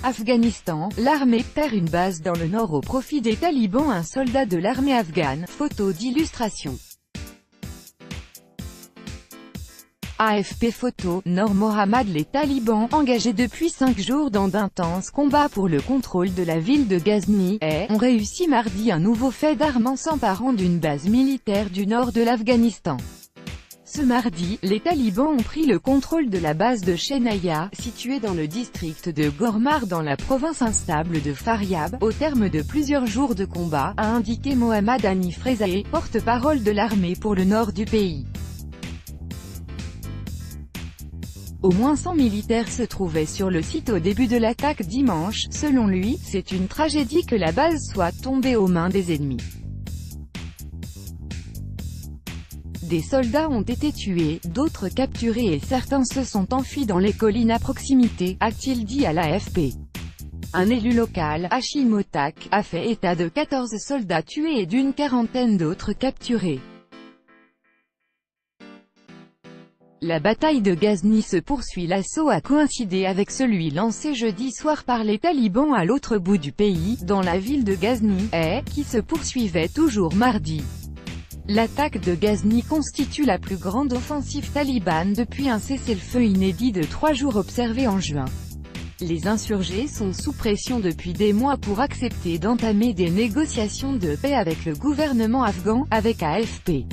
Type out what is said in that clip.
Afghanistan, l'armée perd une base dans le nord au profit des talibans. Un soldat de l'armée afghane, photo d'illustration. AFP photo, Noor Mohammad. Les talibans, engagés depuis 5 jours dans d'intenses combats pour le contrôle de la ville de Ghazni, ont réussi mardi un nouveau fait d'armes en s'emparant d'une base militaire du nord de l'Afghanistan. Ce mardi, les talibans ont pris le contrôle de la base de Shenaya, située dans le district de Ghormar dans la province instable de Faryab, au terme de plusieurs jours de combat, a indiqué Mohammad Hanif Rezaei, porte-parole de l'armée pour le nord du pays. Au moins 100 militaires se trouvaient sur le site au début de l'attaque dimanche. Selon lui, c'est une tragédie que la base soit tombée aux mains des ennemis. Des soldats ont été tués, d'autres capturés et certains se sont enfuis dans les collines à proximité, a-t-il dit à l'AFP. Un élu local, Hashim Otak, a fait état de 14 soldats tués et d'une quarantaine d'autres capturés. La bataille de Ghazni se poursuit. L'assaut a coïncidé avec celui lancé jeudi soir par les talibans à l'autre bout du pays, dans la ville de Ghazni, qui se poursuivait toujours mardi. L'attaque de Ghazni constitue la plus grande offensive talibane depuis un cessez-le-feu inédit de 3 jours observé en juin. Les insurgés sont sous pression depuis des mois pour accepter d'entamer des négociations de paix avec le gouvernement afghan, avec AFP.